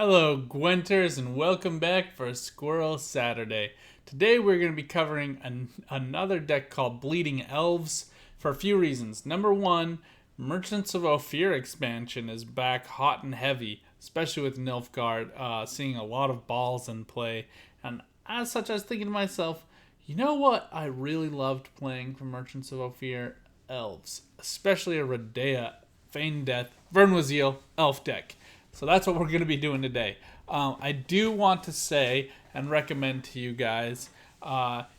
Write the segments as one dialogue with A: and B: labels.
A: Hello, Gwenters, and welcome back for Squirrel Saturday. Today we're going to be covering another deck called Bleeding Elves for a few reasons. Number one, Merchants of Ophir expansion is back hot and heavy, especially with Nilfgaard seeing a lot of balls in play. And as such, I was thinking to myself, you know what I really loved playing for Merchants of Ophir? Elves, especially a Redea, Feign Death, Vernwaziel elf deck. So that's what we're going to be doing today. I do want to say and recommend to you guys,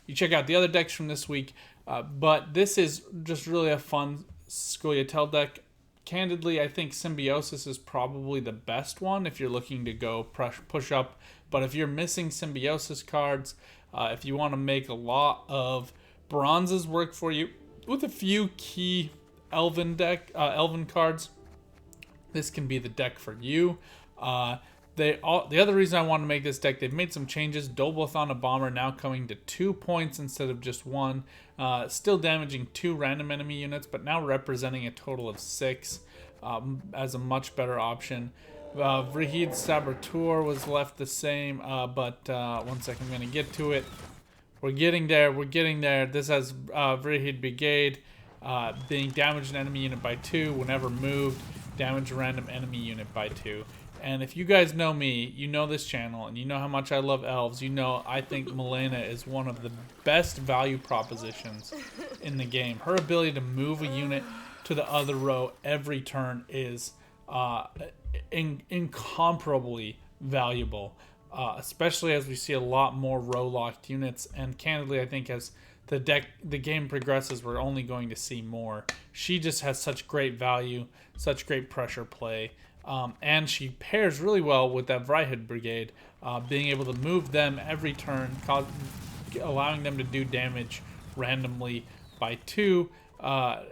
A: you check out the other decks from this week, but this is just really a fun Scoia'tael deck. Candidly, I think Symbiosis is probably the best one if you're looking to go push up. But if you're missing Symbiosis cards, if you want to make a lot of bronzes work for you with a few key Elven cards, this can be the deck for you. The other reason I want to make this deck, they've made some changes. Doblathon, a bomber, now coming to 2 points instead of just 1. Still damaging 2 random enemy units, but now representing a total of 6 as a much better option. Vrihid Saboteur was left the same, but one second, I'm going to get to it. We're getting there. This has Vrihid Brigade being damaged an enemy unit by 2 whenever moved. Damage a random enemy unit by 2. And if you guys know me, you know this channel, and you know how much I love elves, you know I think Milena is one of the best value propositions in the game. Her ability to move a unit to the other row every turn is incomparably valuable, especially as we see a lot more row-locked units. And candidly, I think as the game progresses, we're only going to see more. She just has such great value, such great pressure play, and she pairs really well with that Vrihid Brigade, being able to move them every turn, allowing them to do damage randomly by 2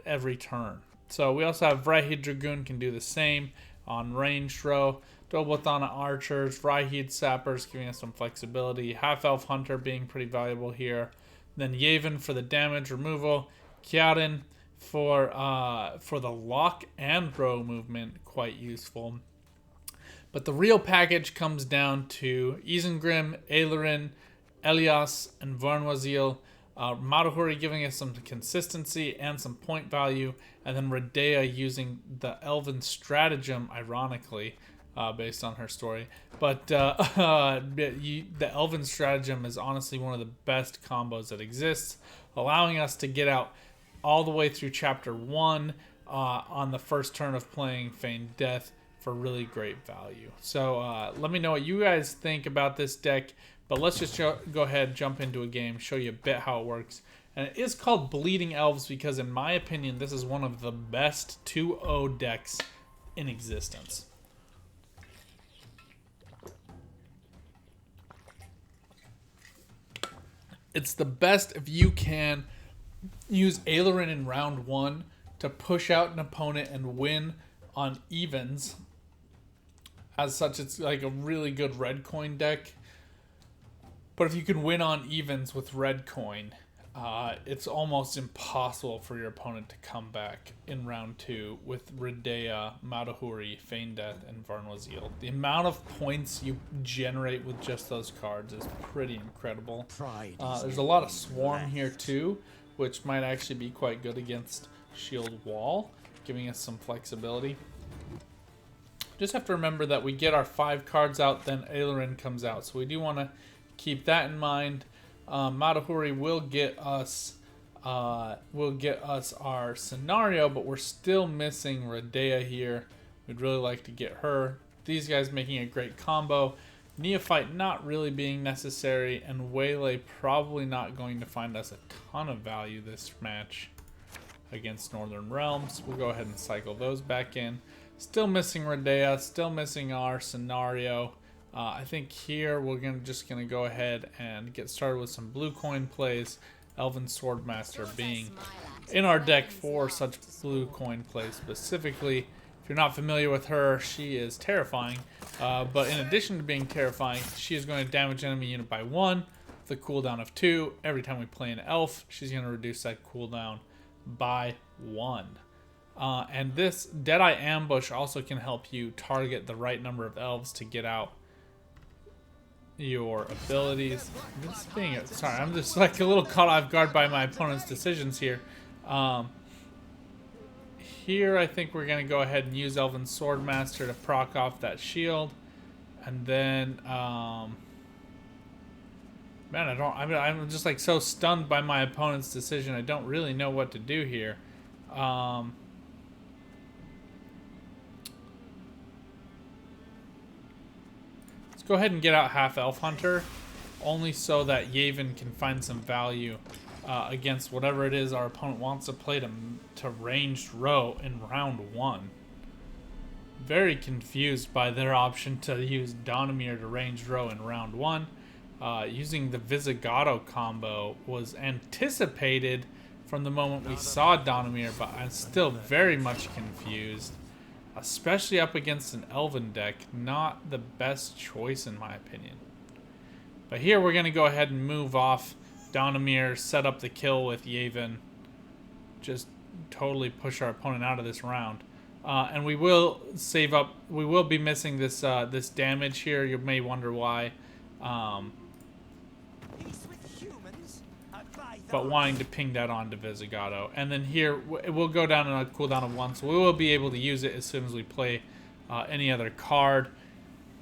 A: every turn. So we also have Vrihid Dragoon can do the same on ranged row. Doblathana Archers, Vrihid Sappers giving us some flexibility. Half-Elf Hunter being pretty valuable here. Then Yavin for the damage removal. Kiaran for the lock and row movement, quite useful. But the real package comes down to Isengrim, Ailerin, Elias, and Vernwaziel. Madahuri giving us some consistency and some point value. And then Redea using the Elven Stratagem, ironically, based on her story. But the Elven Stratagem is honestly one of the best combos that exists, allowing us to get out all the way through Chapter 1 on the first turn of playing Feign Death for really great value. So let me know what you guys think about this deck, but let's just go ahead, jump into a game, show you a bit how it works. And it is called Bleeding Elves because, in my opinion, this is one of the best 2-0 decks in existence. It's the best if you can use Ailerin in round 1 to push out an opponent and win on evens. As such, it's like a really good red coin deck. But if you can win on evens with red coin, it's almost impossible for your opponent to come back in round 2 with Redea, Madahuri, Feign Death, and Vernwaziel. The amount of points you generate with just those cards is pretty incredible. There's a lot of Swarm here too, which might actually be quite good against Shield Wall, giving us some flexibility. Just have to remember that we get our 5 cards out, then Ailerin comes out. So we do want to keep that in mind. Madahuri will get us our scenario, but we're still missing Redea here. We'd really like to get her. These guys making a great combo. Neophyte not really being necessary, and Waylay probably not going to find us a ton of value this match against Northern Realms. We'll go ahead and cycle those back in. Still missing Redea, still missing our scenario. I think here we're just gonna go ahead and get started with some blue coin plays. Elven Swordmaster being in our deck for such blue coin plays specifically. If you're not familiar with her, she is terrifying. But in addition to being terrifying, she is going to damage enemy unit by 1, with a cooldown of 2. Every time we play an elf, she's going to reduce that cooldown by 1. And this Deadeye Ambush also can help you target the right number of elves to get out your abilities. Sorry, I'm just like a little caught off guard by my opponent's decisions here. Here I think we're going to go ahead and use Elven Swordmaster to proc off that shield. And then, man, I'm just like so stunned by my opponent's decision. I don't really know what to do here. Let's go ahead and get out half Elf Hunter, only so that Yavin can find some value against whatever it is our opponent wants to play to ranged row in round 1. Very confused by their option to use Donimir to ranged row in round 1. Using the Visigodo combo was anticipated from the moment we saw Donimir, but I'm still very much confused. Especially up against an Elven deck, not the best choice in my opinion. But here we're going to go ahead and move off Donimir, set up the kill with Yavin. Just totally push our opponent out of this round. And we will save up. We will be missing this this damage here. You may wonder why. But wanting to ping that onto Visigodo. And then here, it will go down on a cooldown of 1, so we will be able to use it as soon as we play any other card.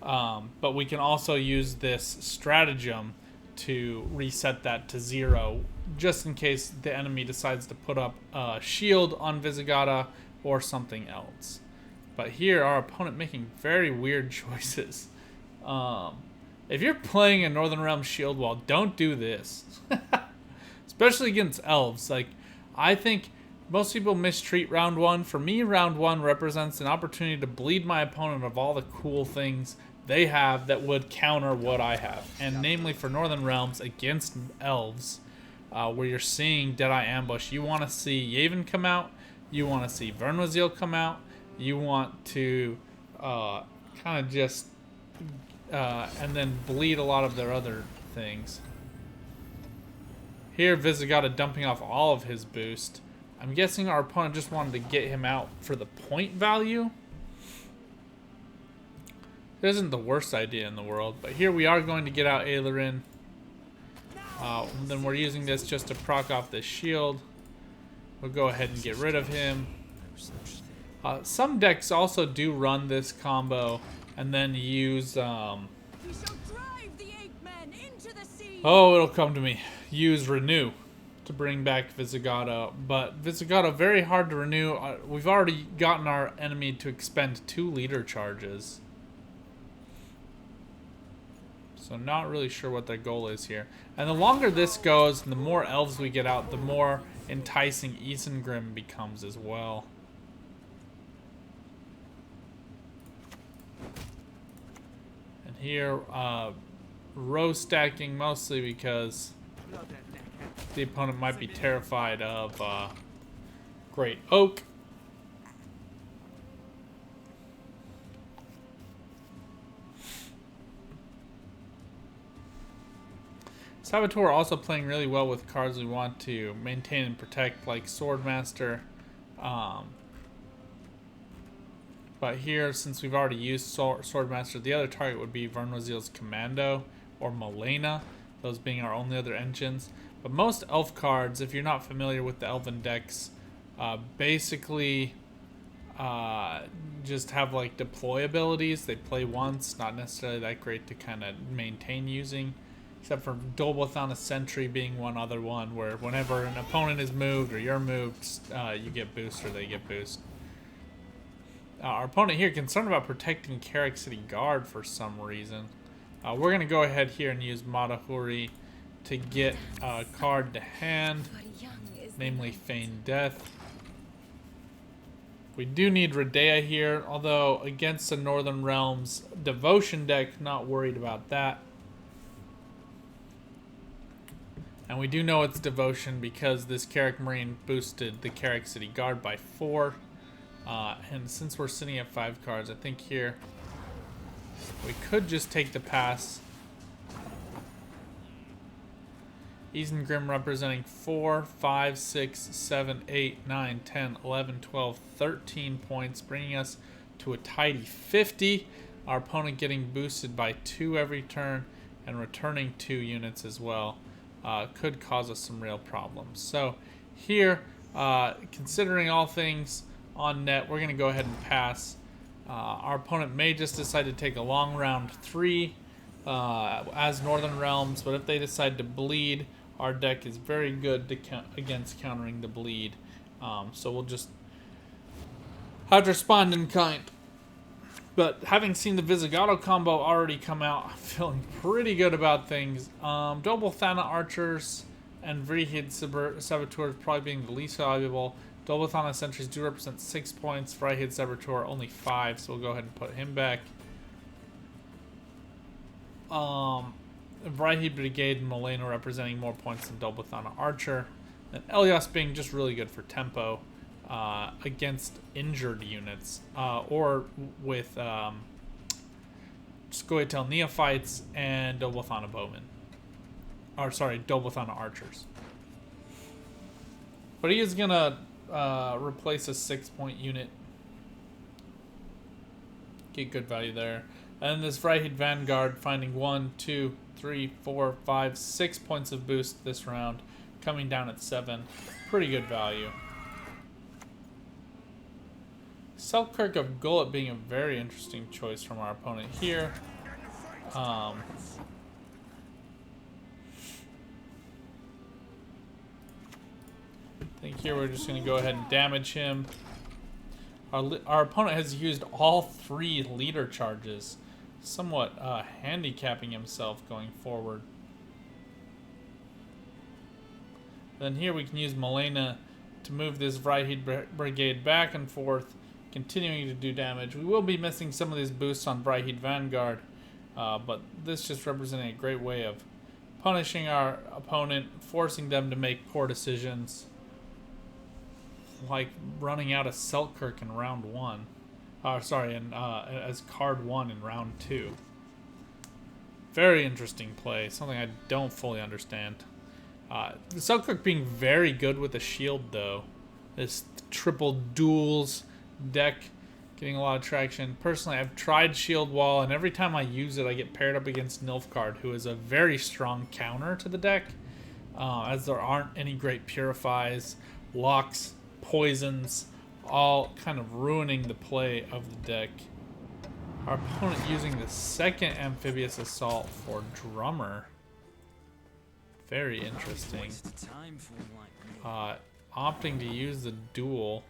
A: But we can also use this stratagem to reset that to 0, just in case the enemy decides to put up a shield on Visigodo or something else. But here, our opponent making very weird choices. If you're playing a Northern Realms shield wall, don't do this. Especially against elves. Like, I think most people mistreat round 1. For me, round 1 represents an opportunity to bleed my opponent of all the cool things they have that would counter what I have. And namely for Northern Realms against elves, where you're seeing Deadeye Ambush, you want to see Yavin come out, you want to see Vernwazil come out, you want to kind of just and then bleed a lot of their other things. Here, Visigodo dumping off all of his boost. I'm guessing our opponent just wanted to get him out for the point value. It isn't the worst idea in the world, but here we are going to get out Ailerin. Then we're using this just to proc off this shield. We'll go ahead and get rid of him. Some decks also do run this combo and then use... Oh, it'll come to me. Use Renew to bring back Visigodo. But Visigodo, very hard to renew. We've already gotten our enemy to expend 2 leader charges. So not really sure what their goal is here. And the longer this goes, the more elves we get out, the more enticing Isengrim becomes as well. And here, row stacking mostly because the opponent might be terrified of Great Oak. Saboteur also playing really well with cards we want to maintain and protect, like Swordmaster. But here, since we've already used Swordmaster, the other target would be Vernwazil's Commando or Malena, those being our only other engines. But most elf cards, if you're not familiar with the elven decks, basically just have like deploy abilities. They play once, not necessarily that great to kind of maintain using. Except for Dolbothon a Sentry being one other one, where whenever an opponent is moved or you're moved, you get boost or they get boost. Our opponent here concerned about protecting Carrick City Guard for some reason. We're going to go ahead here and use Madahuri to get a card to hand, namely Feigned Death. We do need Redea here, although against the Northern Realms Devotion deck, not worried about that. And we do know it's Devotion because this Carrick Marine boosted the Carrick City Guard by 4. And since we're sitting at 5 cards, I think here we could just take the pass. Isengrim representing 4, 5, 6, 7, 8, 9, 10, 11, 12, 13 points, bringing us to a tidy 50. Our opponent getting boosted by 2 every turn and returning 2 units as well. Could cause us some real problems. So here, considering all things on net, we're going to go ahead and pass. Our opponent may just decide to take a long round 3 as Northern Realms, but if they decide to bleed, our deck is very good to against countering the bleed. So we'll just have to respond in kind. But having seen the Visigodo combo already come out, I'm feeling pretty good about things. Double Thana Archers and Vrihid Saboteurs probably being the least valuable. Double Thana Sentries do represent 6 points. Vrihid Saboteur only 5, so we'll go ahead and put him back. Vrihid Brigade and Malena representing more points than Double Thana Archer. And Elias being just really good for tempo. Against injured units, or with Scoia'tael Neophytes and Double Thana Bowmen. Or, sorry, Double Thana Archers. But he is going to replace a 6-point unit. Get good value there. And this Vrihid Vanguard finding 1, 2, 3, 4, 5, 6 points of boost this round. Coming down at 7. Pretty good value. Selkirk of Gullet being a very interesting choice from our opponent here. I think here we're just going to go ahead and damage him. Our opponent has used all 3 leader charges, somewhat handicapping himself going forward. Then here we can use Malena to move this Vrihid Brigade back and forth, continuing to do damage. We will be missing some of these boosts on Vrihid Vanguard, but this just representing a great way of punishing our opponent, forcing them to make poor decisions, like running out of Selkirk in round 1. As card 1 in round 2. Very interesting play, something I don't fully understand. The Selkirk being very good with the shield, though. This triple duels deck getting a lot of traction. Personally, I've tried Shield Wall, and every time I use it, I get paired up against Nilfgaard, who is a very strong counter to the deck, as there aren't any great Purifies, Locks, Poisons, all kind of ruining the play of the deck. Our opponent using the second Amphibious Assault for Drummer. Very interesting. Opting to use the duel.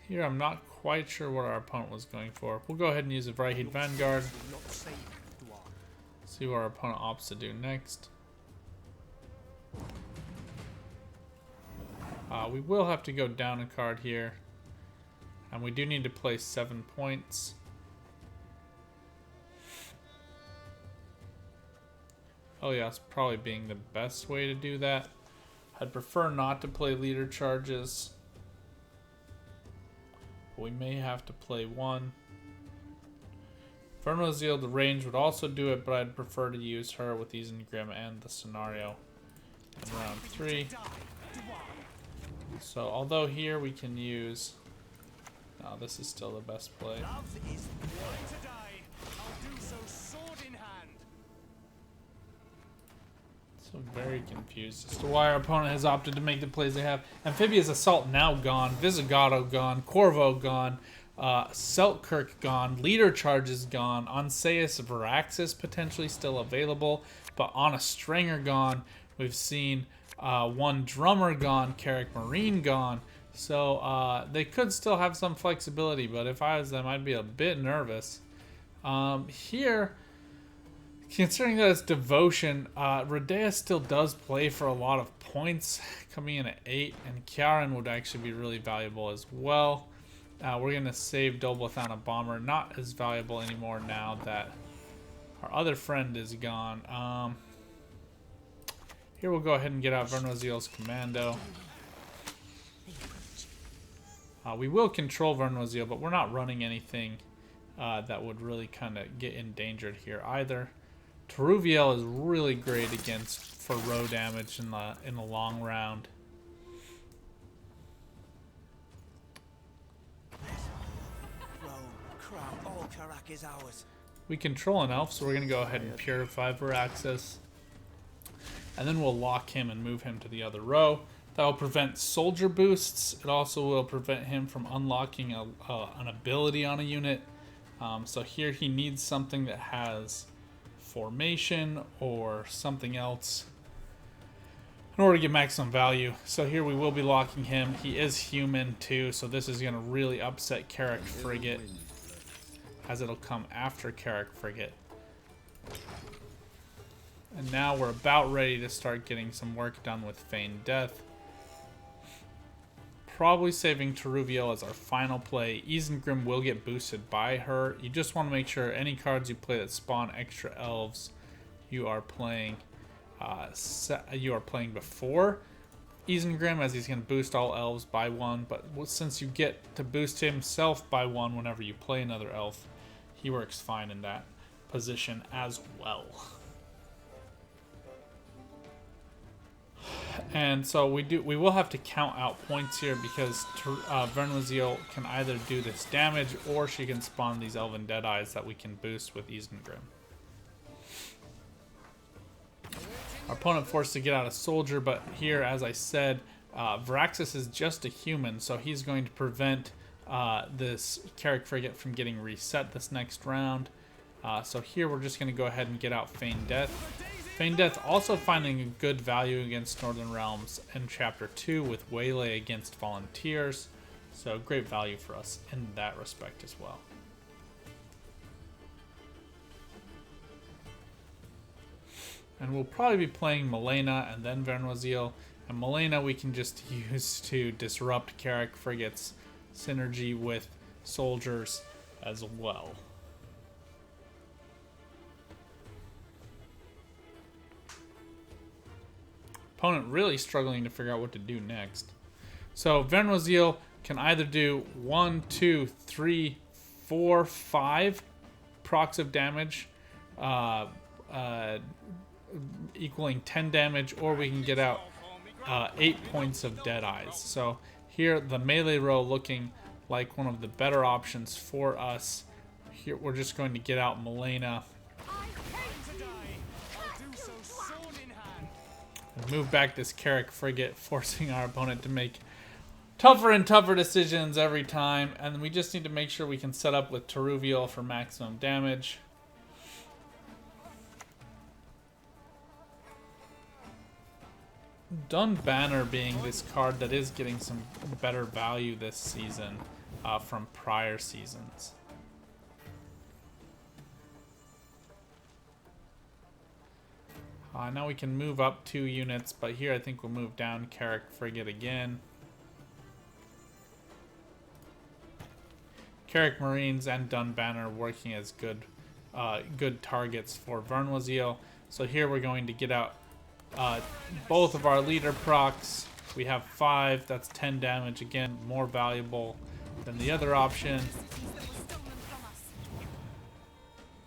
A: Here, I'm not quite sure what our opponent was going for. We'll go ahead and use a Vrihid Vanguard. See what our opponent opts to do next. We will have to go down a card here. And we do need to play 7 points. Elias probably being the best way to do that. I'd prefer not to play leader charges. We may have to play 1. Vernal Zeal, the range would also do it, but I'd prefer to use her with Isengrim and the scenario in round 3. So, although here we can use... No, this is still the best play. So very confused as to why our opponent has opted to make the plays they have. Amphibious Assault now gone. Visigodo gone. Corvo gone. Selkirk gone. Leader Charges gone. Onseus Varaxis potentially still available. But on a Stringer gone. We've seen 1 Drummer gone. Carrick Marine gone. So they could still have some flexibility. But if I was them, I'd be a bit nervous. Here... Considering that it's Devotion, Radea still does play for a lot of points, coming in at 8, and Kiaran would actually be really valuable as well. We're going to save Double Thana Bomber, not as valuable anymore now that our other friend is gone. Here we'll go ahead and get out Vernal Zeal's Commando. We will control Vernal Zeal, but we're not running anything that would really kind of get endangered here either. Teruviel is really great against for row damage in the long round. We control an elf, so we're going to go ahead and purify Varaxis. And then we'll lock him and move him to the other row. That will prevent soldier boosts. It also will prevent him from unlocking an ability on a unit. So here he needs something that has formation or something else in order to get maximum value. So here we will be locking him. He is human too, so this is going to really upset Carrick Frigate, as it'll come after Carrick Frigate. And now we're about ready to start getting some work done with Feigned Death. Probably saving Teruviel as our final play. Isengrim will get boosted by her. You just want to make sure any cards you play that spawn extra elves, you are playing before Isengrim, as he's going to boost all elves by 1. But since you get to boost himself by 1 whenever you play another elf, he works fine in that position as well. And so we will have to count out points here, because Vernwaziel can either do this damage or she can spawn these Elven Deadeyes that we can boost with Isengrim. Our opponent forced to get out a soldier, but here, as I said, Varaxis is just a human, so he's going to prevent this Carrick Frigate from getting reset this next round. So here we're just going to go ahead and get out Feigned Death. Feigned Death also finding a good value against Northern Realms in Chapter 2 with Waylay against Volunteers. So great value for us in that respect as well. And we'll probably be playing Malena and then Vernwaziel. And Malena we can just use to disrupt Carrick Frigate's synergy with soldiers as well. Opponent really struggling to figure out what to do next. So Vernwaziel can either do 1, 2, 3, 4, 5 procs of damage, equaling 10 damage, or we can get out 8 points of Deadeyes. So here the melee row looking like one of the better options for us. Here we're just going to get out Malena. Move back this Carrick Frigate, forcing our opponent to make tougher and tougher decisions every time. And we just need to make sure we can set up with Teruviel for maximum damage. Dun Banner being this card that is getting some better value this season from prior seasons. Now we can move up 2 units, but here I think we'll move down Carrick Frigate again. Carrick Marines and Dun Banner working as good targets for Vernwaziel. So here we're going to get out both of our leader procs. We have 5, that's 10 damage, again more valuable than the other option.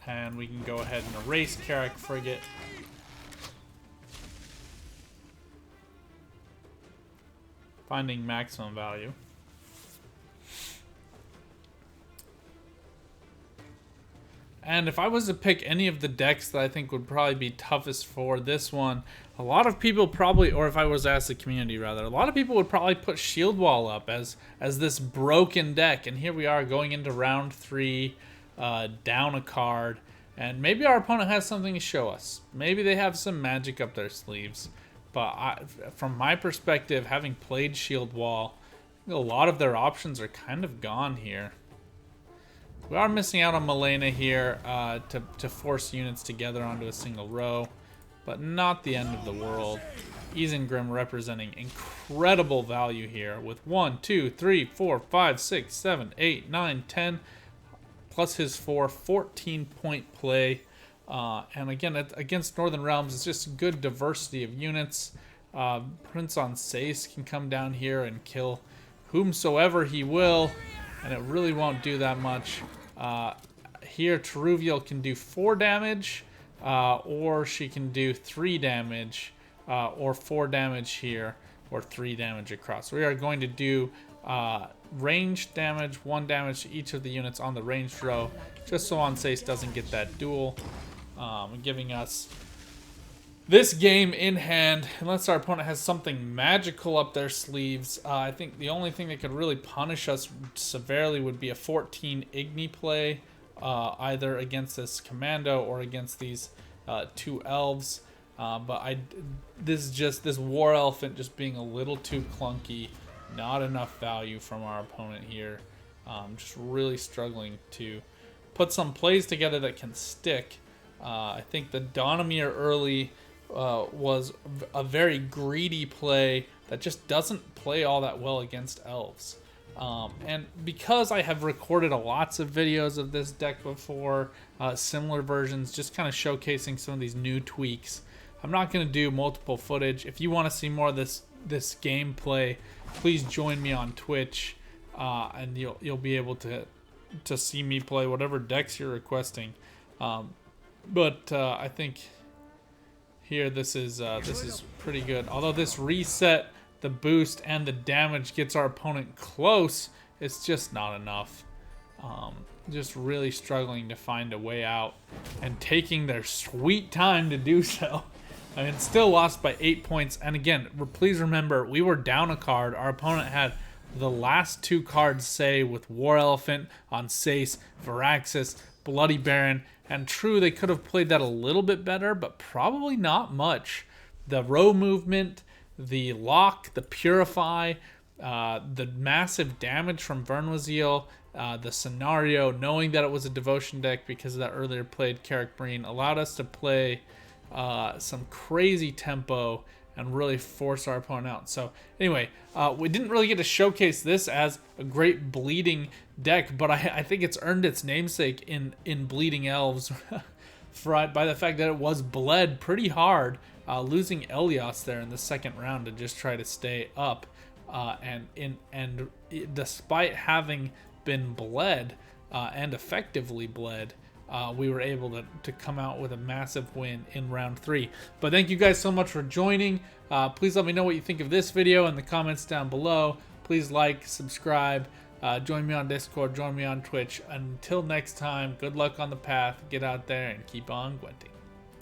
A: And we can go ahead and erase Carrick Frigate. Finding maximum value. And if I was to pick any of the decks that I think would probably be toughest for this one, a lot of people probably, or if I was asked the community rather, a lot of people would probably put Shield Wall up as this broken deck. And here we are going into round 3, down a card, and maybe our opponent has something to show us. Maybe they have some magic up their sleeves. But from my perspective, having played Shield Wall, a lot of their options are kind of gone here. We are missing out on Malena here to force units together onto a single row, but not the end of the world. Isengrim representing incredible value here with 1, 2, 3, 4, 5, 6, 7, 8, 9, 10, plus his 14-point play. And again, against Northern Realms, it's just good diversity of units. Prince on Sace can come down here and kill whomsoever he will, and it really won't do that much. here Teruviel can do 4 damage, or she can do 3 damage, or 4 damage here, or 3 damage across. We are going to do range damage, 1 damage to each of the units on the ranged row, just so Anseis doesn't get that duel, giving us this game in hand, unless our opponent has something magical up their sleeves. I think the only thing that could really punish us severely would be a 14 Igni play, either against this commando or against these 2 elves. But this war elephant just being a little too clunky, not enough value from our opponent here. Just really struggling to put some plays together that can stick. I think the Dawnamir early was a very greedy play that just doesn't play all that well against elves. And because I have recorded lots of videos of this deck before, similar versions, just kind of showcasing some of these new tweaks, I'm not going to do multiple footage. If you want to see more of this gameplay, please join me on Twitch, and you'll be able to see me play whatever decks you're requesting. But I think here this is pretty good. Although this reset, the boost, and the damage gets our opponent close, it's just not enough. Just really struggling to find a way out and taking their sweet time to do so. I mean, still lost by 8 points. And again, please remember, we were down a card. Our opponent had the last 2 cards, say, with War Elephant, Anseis, Varaxis, Bloody Baron. And true, they could have played that a little bit better, but probably not much. The row movement, the lock, the purify, the massive damage from Vernwaziel, the scenario, knowing that it was a devotion deck because of that earlier played Carrick Breen, allowed us to play some crazy tempo and really force our opponent out. So anyway, we didn't really get to showcase this as a great bleeding deck, but I think it's earned its namesake in Bleeding Elves by the fact that it was bled pretty hard, losing Elios there in the second round to just try to stay up, and despite having been bled and effectively bled, we were able to come out with a massive win in round 3. But thank you guys so much for joining. Please let me know what you think of this video in the comments down below. Please like, subscribe, join me on Discord, join me on Twitch. Until next time, good luck on the path. Get out there and keep on Gwenting.